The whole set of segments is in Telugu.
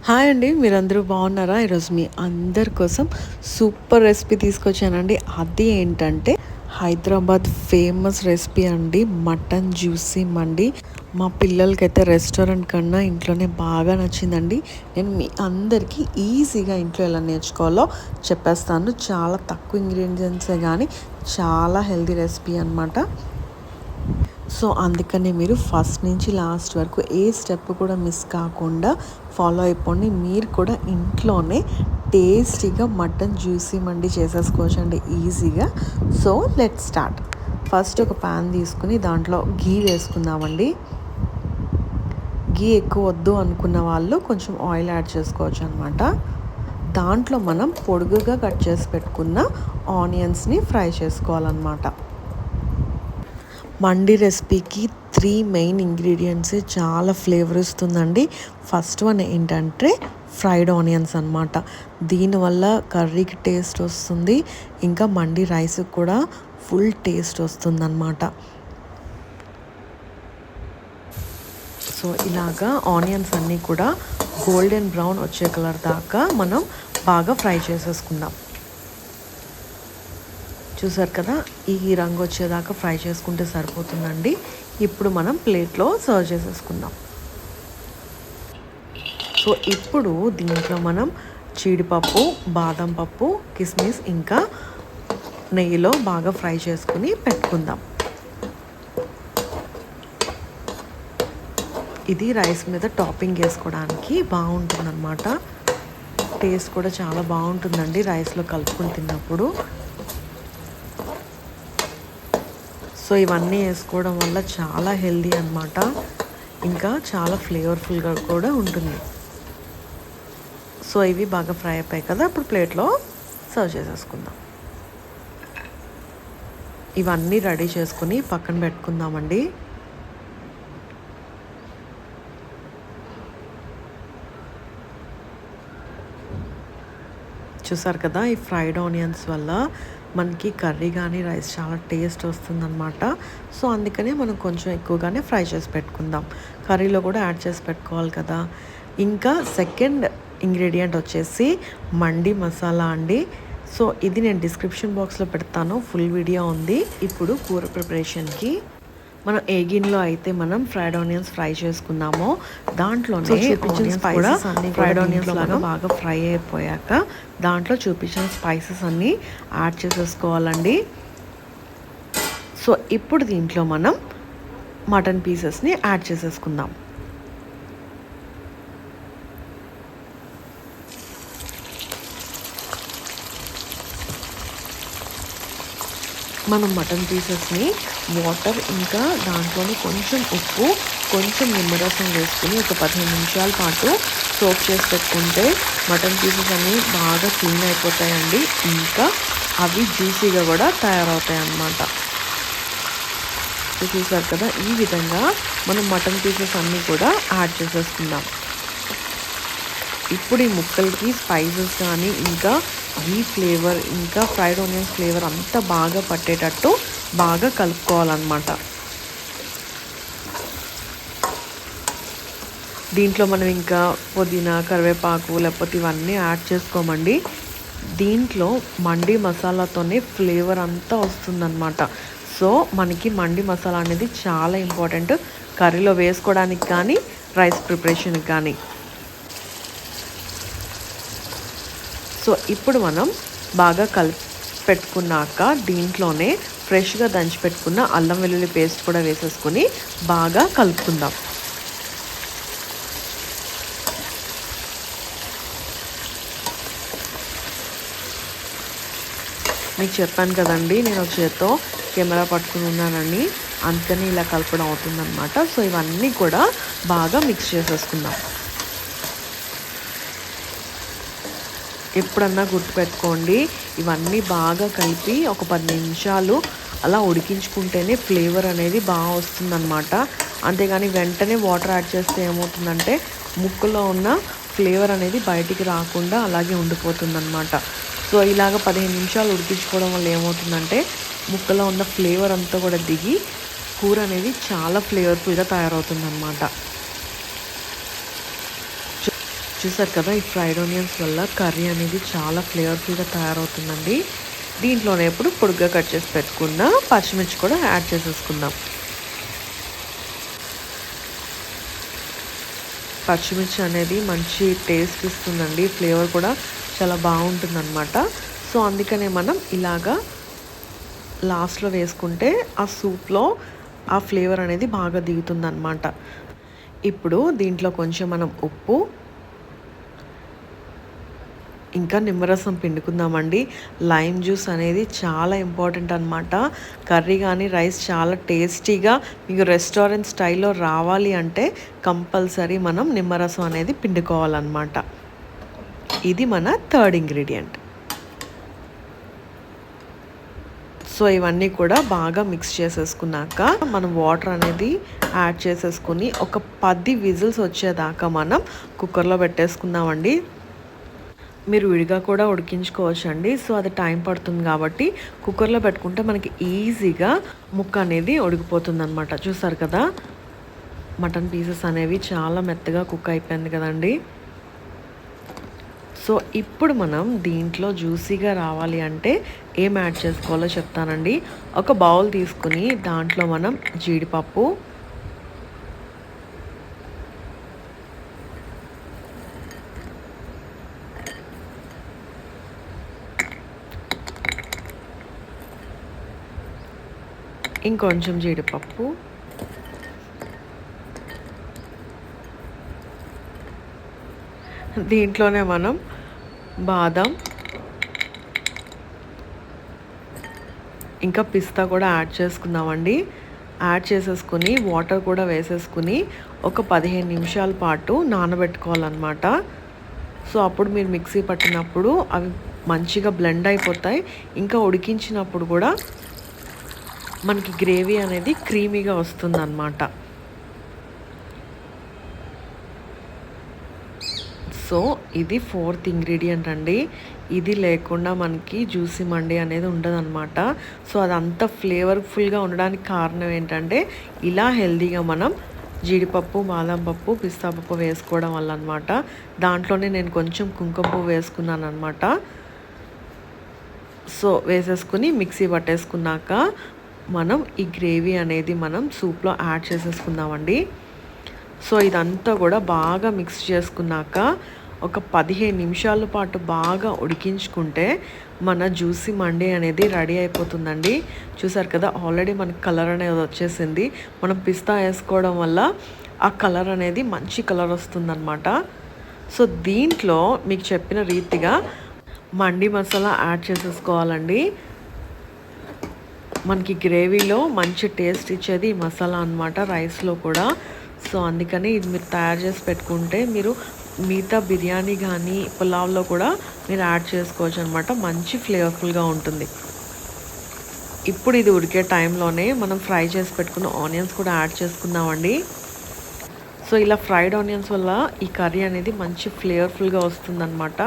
హాయ్ అండి, మీరందరూ బాగున్నారా? ఈరోజు మీ అందరి కోసం సూపర్ రెసిపీ తీసుకొచ్చానండి. అది ఏంటంటే హైదరాబాద్ ఫేమస్ రెసిపీ అండి, మటన్ జ్యూసీ మండి. మా పిల్లలకైతే రెస్టారెంట్ కన్నా ఇంట్లోనే బాగా నచ్చిందండి. నేను మీ అందరికీ ఈజీగా ఇంట్లో ఎలా నేర్చుకోవాలో చెప్పేస్తాను. చాలా తక్కువ ఇంగ్రీడియంట్సే కానీ చాలా హెల్తీ రెసిపీ అనమాట. సో అందుకని మీరు ఫస్ట్ నుంచి లాస్ట్ వరకు ఏ స్టెప్ కూడా మిస్ కాకుండా ఫాలో అయిపోండి. మీరు కూడా ఇంట్లోనే టేస్టీగా మటన్ జ్యూసీ మండి చేసేసుకోవచ్చండి ఈజీగా. So let's start. ఫస్ట్ ఒక ప్యాన్ తీసుకుని దాంట్లో ఘీ వేసుకుందామండి. ఘీ ఎక్కువ వద్దు అనుకున్న వాళ్ళు కొంచెం ఆయిల్ యాడ్ చేసుకోవచ్చు అనమాట. దాంట్లో మనం పొడుగుగా కట్ చేసి పెట్టుకున్న ఆనియన్స్ని ఫ్రై చేసుకోవాలన్నమాట. మండి రెసిపీకి 3 మెయిన్ ఇంగ్రీడియంట్స్ చాలా ఫ్లేవర్ ఇస్తుందండి. ఫస్ట్ వన్ ఏంటంటే ఫ్రైడ్ ఆనియన్స్ అనమాట. దీనివల్ల కర్రీకి టేస్ట్ వస్తుంది, ఇంకా మండి రైస్కి కూడా ఫుల్ టేస్ట్ వస్తుందన్నమాట. సో ఇలాగా ఆనియన్స్ అన్నీ కూడా గోల్డెన్ బ్రౌన్ వచ్చే కలర్ దాకా మనం బాగా ఫ్రై చేసేసుకుందాం. చూసారు కదా, ఈ రంగు వచ్చేదాకా ఫ్రై చేసుకుంటే సరిపోతుందండి. ఇప్పుడు మనం ప్లేట్లో సర్వ్ చేసేసుకుందాం. సో ఇప్పుడు దీంట్లో మనం జీడిపప్పు, బాదం పప్పు, కిస్మిస్ ఇంకా నెయ్యిలో బాగా ఫ్రై చేసుకుని పెట్టుకుందాం. ఇది రైస్ మీద టాపింగ్ వేసుకోవడానికి బాగుంటుందన్నమాట. టేస్ట్ కూడా చాలా బాగుంటుందండి రైస్లో కలుపుకొని తిన్నప్పుడు. సో ఇవన్నీ వేసుకోవడం వల్ల చాలా హెల్దీ అనమాట, ఇంకా చాలా ఫ్లేవర్ఫుల్గా కూడా ఉంటుంది. సో ఇవి బాగా ఫ్రై అయిపోయాయి కదా, ఇప్పుడు ప్లేట్లో సర్వ్ చేసేసుకుందాం. ఇవన్నీ రెడీ చేసుకుని పక్కన పెట్టుకుందామండి. చూసారు కదా, ఈ ఫ్రైడ్ ఆనియన్స్ వల్ల మనకి కర్రీ కానీ రైస్ చాలా టేస్ట్ వస్తుందన్నమాట. సో అందుకనే మనం కొంచెం ఎక్కువగానే ఫ్రై చేసి పెట్టుకుందాం. కర్రీలో కూడా యాడ్ చేసి పెట్టుకోవాలి కదా. ఇంకా సెకండ్ ఇంగ్రీడియంట్ వచ్చేసి మండి మసాలా అండి. సో ఇది నేను డిస్క్రిప్షన్ బాక్స్లో పెడతాను, ఫుల్ వీడియో ఉంది. ఇప్పుడు కూర ప్రిపరేషన్కి మనం ఏ గిన్నెలో అయితే మనం ఫ్రైడ్ ఆనియన్స్ ఫ్రై చేసుకున్నామో దాంట్లోనే స్పైసెస్ అన్ని ఫ్రైడ్ ఆనియన్స్ లాగా బాగా ఫ్రై అయిపోయాక దాంట్లో చూపించిన స్పైసెస్ అన్నీ యాడ్ చేసేసుకోవాలండి. సో ఇప్పుడు దీంట్లో మనం మటన్ పీసెస్ని యాడ్ చేసేసుకుందాం. మనం మటన్ పీసెస్ని వాటర్ ఇంకా దాంట్లోనే కొంచెం ఉప్పు, కొంచెం నిమ్మరసం వేసుకుని ఒక 15 నిమిషాల పాటు సోక్ చేసి పెట్టుకుంటే మటన్ పీసెస్ అన్నీ బాగా క్లీన్ అయిపోతాయండి. ఇంకా అవి జ్యూసీగా కూడా తయారవుతాయి అన్నమాట. చూసారు కదా, ఈ విధంగా మనం మటన్ పీసెస్ అన్నీ కూడా యాడ్ చేసేసుకుందాం. ఇప్పుడు ఈ ముక్కలకి స్పైసెస్ కానీ ఇంకా ఘీ ఫ్లేవర్ ఇంకా ఫ్రైడ్ ఆనియన్స్ ఫ్లేవర్ అంతా బాగా పట్టేటట్టు బాగా కలుపుకోవాలన్నమాట. దీంట్లో మనం ఇంకా పుదీనా, కరివేపాకు లేకపోతే ఇవన్నీ యాడ్ చేసుకోమండి. దీంట్లో మండి మసాలాతోనే ఫ్లేవర్ అంతా వస్తుందన్నమాట. సో మనకి మండి మసాలా అనేది చాలా ఇంపార్టెంట్ కర్రీలో వేసుకోవడానికి కానీ రైస్ ప్రిపరేషన్కి కానీ. సో ఇప్పుడు మనం బాగా పెట్టుకున్నాక దీంట్లోనే ఫ్రెష్గా దంచి పెట్టుకున్న అల్లం వెల్లుల్లి పేస్ట్ కూడా వేసేసుకొని బాగా కలుపుకుందాం. మీకు చెప్పాను కదండి, నేను చేత్తో కెమెరా పట్టుకుని ఉన్నానని, అందుకని ఇలా కలపడం అవుతుందన్నమాట. సో ఇవన్నీ కూడా బాగా మిక్స్ చేసేసుకుందాం. ఎప్పుడన్నా గుర్తుపెట్టుకోండి, ఇవన్నీ బాగా కలిపి ఒక 10 నిమిషాలు అలా ఉడికించుకుంటేనే ఫ్లేవర్ అనేది బాగా వస్తుందన్నమాట. అంతేగాని వెంటనే వాటర్ యాడ్ చేస్తే ఏమవుతుందంటే ముక్కలో ఉన్న ఫ్లేవర్ అనేది బయటికి రాకుండా అలాగే ఉండిపోతుందన్నమాట. సో ఇలాగ 15 నిమిషాలు ఉడికించుకోవడం వల్ల ఏమవుతుందంటే ముక్కలో ఉన్న ఫ్లేవర్ అంతా కూడా దిగి కూర అనేది చాలా ఫ్లేవర్ఫుల్గా తయారవుతుందన్నమాట. చూసారు కదా, ఈ ఫ్రైడ్ ఆనియన్స్ వల్ల కర్రీ అనేది చాలా ఫ్లేవర్ఫుల్గా తయారవుతుందండి. దీంట్లోనే ఇప్పుడు పొడుగ్గా కట్ చేసి పెట్టుకున్న పచ్చిమిర్చి కూడా యాడ్ చేసేసుకుందాం. పచ్చిమిర్చి అనేది మంచి టేస్ట్ ఇస్తుందండి, ఫ్లేవర్ కూడా చాలా బాగుంటుందన్నమాట. సో అందుకనే మనం ఇలాగా లాస్ట్లో వేసుకుంటే ఆ సూప్లో ఆ ఫ్లేవర్ అనేది బాగా దిగుతుందన్నమాట. ఇప్పుడు దీంట్లో కొంచెం మనం ఉప్పు ఇంకా నిమ్మరసం పిండుకుందామండి. లైమ్ జ్యూస్ అనేది చాలా ఇంపార్టెంట్ అనమాట. కర్రీ కానీ రైస్ చాలా టేస్టీగా మీకు రెస్టారెంట్ స్టైల్లో రావాలి అంటే కంపల్సరీ మనం నిమ్మరసం అనేది పిండుకోవాలన్నమాట. ఇది మన థర్డ్ ఇంగ్రీడియంట్. సో ఇవన్నీ కూడా బాగా మిక్స్ చేసేసుకున్నాక మనం వాటర్ అనేది యాడ్ చేసేసుకుని ఒక 10 విజిల్స్ వచ్చేదాకా మనం కుక్కర్లో పెట్టేసుకుందామండి. మీరు విడిగా కూడా ఉడికించుకోవచ్చు అండి. సో అది టైం పడుతుంది కాబట్టి కుక్కర్లో పెట్టుకుంటే మనకి ఈజీగా ముక్క అనేది ఉడికిపోతుంది అనమాట. చూసారు కదా, మటన్ పీసెస్ అనేవి చాలా మెత్తగా కుక్ అయిపోయింది కదండి. సో ఇప్పుడు మనం దీంట్లో జ్యూసీగా రావాలి అంటే ఏం యాడ్ చేసుకోవాలో చెప్తానండి. ఒక బౌల్ తీసుకుని దాంట్లో మనం జీడిపప్పు, ఇంకొంచెం జీడిపప్పు, దీంట్లోనే మనం బాదం ఇంకా పిస్తా కూడా యాడ్ చేసుకుందామండి. యాడ్ చేసేసుకుని వాటర్ కూడా వేసేసుకుని ఒక 15 నిమిషాల పాటు నానబెట్టుకోవాలన్నమాట. సో అప్పుడు మీరు మిక్సీ పట్టినప్పుడు అవి మంచిగా బ్లెండ్ అయిపోతాయి. ఇంకా ఉడికించినప్పుడు కూడా మనకి గ్రేవీ అనేది క్రీమీగా వస్తుందన్నమాట. సో ఇది 4th ఇంగ్రీడియంట్ అండి. ఇది లేకుండా మనకి జ్యూసీ మండి అనేది ఉండదన్నమాట. సో అదంతా ఫ్లేవర్ఫుల్గా ఉండడానికి కారణం ఏంటంటే ఇలా హెల్తీగా మనం జీడిపప్పు, బాదం పప్పు, పిస్తా పప్పు వేసుకోవడం వల్ల అనమాట. దాంట్లోనే నేను కొంచెం కుంకుమ పువ్వు వేసుకున్నాను అనమాట. సో వేసేసుకుని మిక్సీ పట్టేసుకున్నాక మనం ఈ గ్రేవీ అనేది మనం సూప్లో యాడ్ చేసేసుకుందామండి. సో ఇదంతా కూడా బాగా మిక్స్ చేసుకున్నాక ఒక 15 నిమిషాల పాటు బాగా ఉడికించుకుంటే మన జ్యూసీ మండి అనేది రెడీ అయిపోతుందండి. చూసారు కదా, ఆల్రెడీ మనకి కలర్ అనేది వచ్చేసింది. మనం పిస్తా వేసుకోవడం వల్ల ఆ కలర్ అనేది మంచి కలర్ వస్తుందన్నమాట. సో దీంట్లో మీకు చెప్పిన రీతిగా మండి మసాలా యాడ్ చేసేసుకోవాలండి. మనకి గ్రేవీలో మంచి టేస్ట్ ఇచ్చేది ఈ మసాలా అనమాట, రైస్లో కూడా. సో అందుకని ఇది మీరు తయారు చేసి పెట్టుకుంటే మీరు మిగతా బిర్యానీ కానీ పులావ్లో కూడా మీరు యాడ్ చేసుకోవచ్చు అనమాట. మంచి ఫ్లేవర్ఫుల్గా ఉంటుంది. ఇప్పుడు ఇది ఉడికే టైంలోనే మనం ఫ్రై చేసి పెట్టుకున్న ఆనియన్స్ కూడా యాడ్ చేసుకుందామండి. సో ఇలా ఫ్రైడ్ ఆనియన్స్ వల్ల ఈ కర్రీ అనేది మంచి ఫ్లేవర్ఫుల్గా వస్తుందన్నమాట.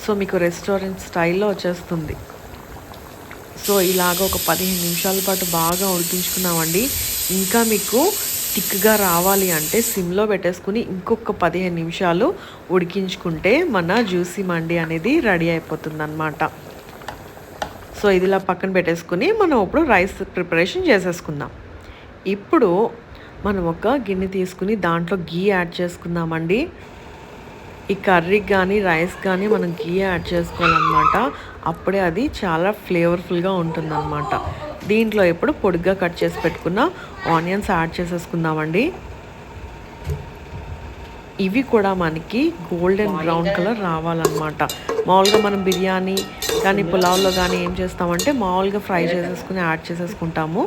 సో మీకు రెస్టారెంట్ స్టైల్లో వచ్చేస్తుంది. సో ఇలాగ ఒక 15 నిమిషాల పాటు బాగా ఉడికించుకున్నామండి. ఇంకా మీకు థిక్గా రావాలి అంటే సిమ్లో పెట్టేసుకుని ఇంకొక 15 నిమిషాలు ఉడికించుకుంటే మన జ్యూసీ మండి అనేది రెడీ అయిపోతుంది అనమాట. సో ఇది ఇలా పక్కన పెట్టేసుకుని మనం ఇప్పుడు రైస్ ప్రిపరేషన్ చేసేసుకుందాం. ఇప్పుడు మనం ఒక గిన్నె తీసుకుని దాంట్లో గీ యాడ్ చేసుకుందామండి. ఈ కర్రీకి కానీ రైస్ కానీ మనం గీ యాడ్ చేసుకోవాలన్నమాట. అప్పుడే అది చాలా ఫ్లేవర్ఫుల్గా ఉంటుందన్నమాట. దీంట్లో ఇప్పుడు పొడిగా కట్ చేసి పెట్టుకున్న ఆనియన్స్ యాడ్ చేసేసుకుందామండి. ఇవి కూడా మనకి గోల్డెన్ బ్రౌన్ కలర్ రావాలన్నమాట. మామూలుగా మనం బిర్యానీ కానీ పులావ్లో కానీ ఏం చేస్తామంటే మామూలుగా ఫ్రై చేసేసుకుని యాడ్ చేసేసుకుంటాము.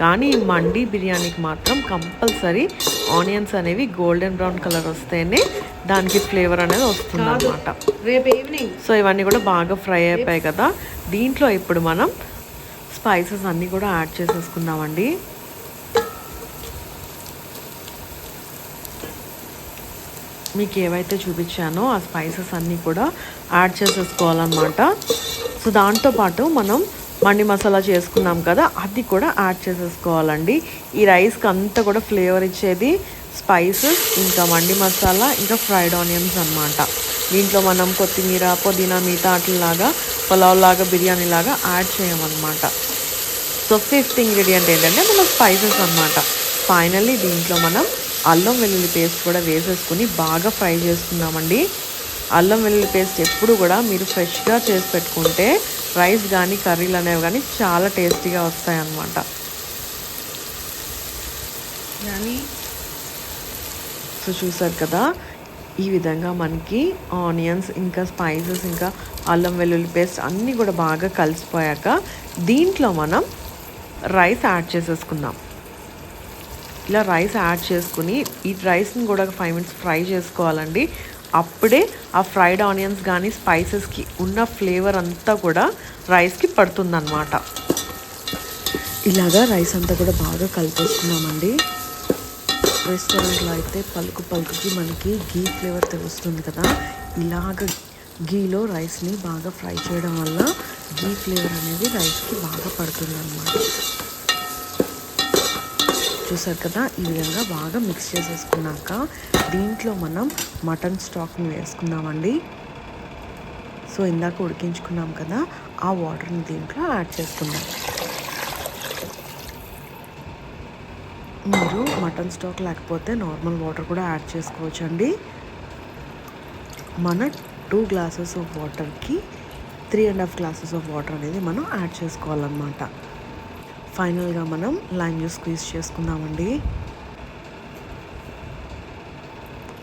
కానీ మండి బిర్యానీకి మాత్రం కంపల్సరీ ఆనియన్స్ అనేవి గోల్డెన్ బ్రౌన్ కలర్ వస్తేనే దానికి ఫ్లేవర్ అనేది వస్తుంది అన్నమాట. సో ఇవన్నీ కూడా బాగా ఫ్రై అయిపోయాయి కదా. దీంట్లో ఇప్పుడు మనం స్పైసెస్ అన్నీ కూడా యాడ్ చేసేసుకుందామండి. మీకు ఏవైతే చూపించానో ఆ స్పైసెస్ అన్నీ కూడా యాడ్ చేసేసుకోవాలన్నమాట. సో దాంతోపాటు మనం మండి మసాలా చేసుకున్నాం కదా, అది కూడా యాడ్ చేసేసుకోవాలండి. ఈ రైస్కి అంతా కూడా ఫ్లేవర్ ఇచ్చేది స్పైసెస్, ఇంకా మండి మసాలా, ఇంకా ఫ్రైడ్ ఆనియన్స్ అన్నమాట. దీంట్లో మనం కొత్తిమీర, పుదీనా, మిగతా అట్లలాగా పులావ్ లాగా, బిర్యానీ లాగా యాడ్ చేయమన్నమాట. సో ఫిఫ్త్ ఇంగ్రీడియంట్ ఏంటంటే మన స్పైసెస్ అన్నమాట. ఫైనల్లీ దీంట్లో మనం అల్లం వెల్లుల్లి పేస్ట్ కూడా వేసేసుకుని బాగా ఫ్రై చేసుకుందామండి. అల్లం వెల్లుల్లి పేస్ట్ ఎప్పుడు కూడా మీరు ఫ్రెష్గా చేసి పెట్టుకుంటే రైస్ కానీ కర్రీలు అనేవి కానీ చాలా టేస్టీగా వస్తాయి అన్నమాట. సో చూసారు కదా, ఈ విధంగా మనకి ఆనియన్స్, ఇంకా స్పైసెస్, ఇంకా అల్లం వెల్లుల్లి పేస్ట్ అన్నీ కూడా బాగా కలిసిపోయాక దీంట్లో మనం రైస్ యాడ్ చేసేసుకుందాం. ఇలా రైస్ యాడ్ చేసుకుని ఈ రైస్ని కూడా 5 మినిట్స్ ఫ్రై చేసుకోవాలండి. అప్పుడే ఆ ఫ్రైడ్ ఆనియన్స్ కానీ స్పైసెస్కి ఉన్న ఫ్లేవర్ అంతా కూడా రైస్కి పడుతుందన్నమాట. ఇలాగా రైస్ అంతా కూడా బాగా కలిపేసుకున్నామండి. రెస్టారెంట్లో అయితే పలుకు పలుకుకి మనకి గీ ఫ్లేవర్ తెలుస్తుంది కదా, ఇలాగ గీలో రైస్ని బాగా ఫ్రై చేయడం వల్ల గీ ఫ్లేవర్ అనేది రైస్కి బాగా పడుతుంది అన్నమాట. చూసారు కదా, ఈ విధంగా బాగా మిక్స్ చేసేసుకున్నాక దీంట్లో మనం మటన్ స్టాక్ని వేసుకుందామండి. సో ఇందాక ఉడికించుకున్నాం కదా, ఆ వాటర్ని దీంట్లో యాడ్ చేసుకుందాం. మీరు మటన్ స్టాక్ లేకపోతే నార్మల్ వాటర్ కూడా యాడ్ చేసుకోవచ్చండి. మన 2 గ్లాసెస్ ఆఫ్ వాటర్కి 3.5 గ్లాసెస్ ఆఫ్ వాటర్ అనేది మనం యాడ్ చేసుకోవాలన్నమాట. ఫైనల్గా మనం లైమ్ జ్యూస్ స్క్వీజ్ చేసుకుందామండి.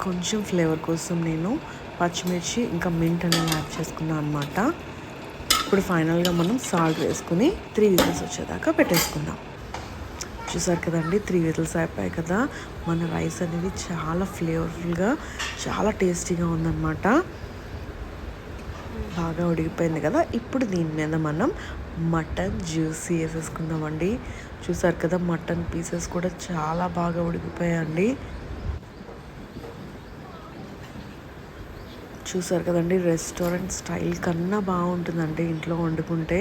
కొంచెం ఫ్లేవర్ కోసం నేను పచ్చిమిర్చి ఇంకా మింట్ అనేది యాడ్ చేసుకున్నాను అనమాట. ఇప్పుడు ఫైనల్గా మనం సాల్ట్ వేసుకుని 3 విజిల్స్ వచ్చేదాకా పెట్టేసుకుందాం. చూసారు కదండి, 3 విజిల్స్ అయిపోయాయి కదా, మన రైస్ అనేది చాలా ఫ్లేవర్ఫుల్గా చాలా టేస్టీగా ఉందన్నమాట. బాగా ఉడికిపోయింది కదా, ఇప్పుడు దీని మీద మనం మటన్ జ్యూసీ వేసేసుకుందామండి. చూసారు కదా, మటన్ పీసెస్ కూడా చాలా బాగా ఉడికిపోయాయండి. చూసారు కదండి, రెస్టారెంట్ స్టైల్ కన్నా బాగుంటుందండి ఇంట్లో వండుకుంటే.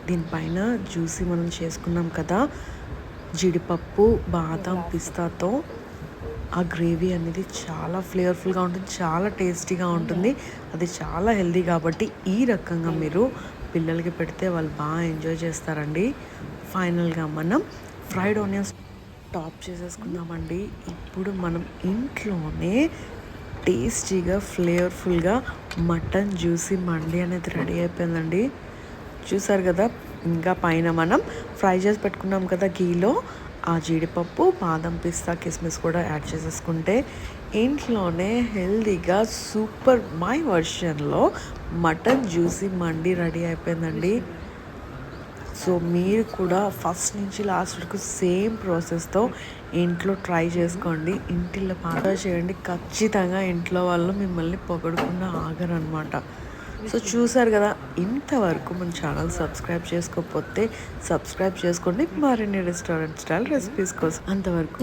దీనిపైన జ్యూసీ మనం చేసుకున్నాం కదా, జీడిపప్పు, బాదం, పిస్తాతో ఆ గ్రేవీ అనేది చాలా ఫ్లేవర్ఫుల్గా ఉంటుంది, చాలా టేస్టీగా ఉంటుంది. అది చాలా హెల్దీ కాబట్టి ఈ రకంగా మీరు పిల్లలకి పెడితే వాళ్ళు బాగా ఎంజాయ్ చేస్తారండి. ఫైనల్గా మనం ఫ్రైడ్ ఆనియన్స్ టాప్ చేసేసుకుందామండి. ఇప్పుడు మనం ఇంట్లోనే టేస్టీగా ఫ్లేవర్ఫుల్గా మటన్ జ్యూసీ మండి అనేది రెడీ అయిపోయిందండి. చూసారు కదా, ఇంకా పైన మనం ఫ్రై చేసి పెట్టుకున్నాం కదా గీలో, ఆ జీడిపప్పు, బాదం, పిస్తా, కిస్మిస్ కూడా యాడ్ చేసేసుకుంటే ఇంట్లోనే హెల్దీగా సూపర్ మై వర్షన్లో మటన్ జ్యూసీ మండి రెడీ అయిపోయిందండి. సో మీరు కూడా ఫస్ట్ నుంచి లాస్ట్ వరకు సేమ్ ప్రాసెస్తో ఇంట్లో ట్రై చేసుకోండి. ఇంటిలో బాగా చేయండి, ఖచ్చితంగా ఇంట్లో వాళ్ళు మిమ్మల్ని పొగడకుండా ఆగరనమాట. సో చూసారు కదా, ఇంతవరకు మన ఛానల్ సబ్స్క్రైబ్ చేసుకోకపోతే సబ్స్క్రైబ్ చేసుకోండి మరిన్ని రెస్టారెంట్ స్టైల్ రెసిపీస్ కోసం. అంతవరకు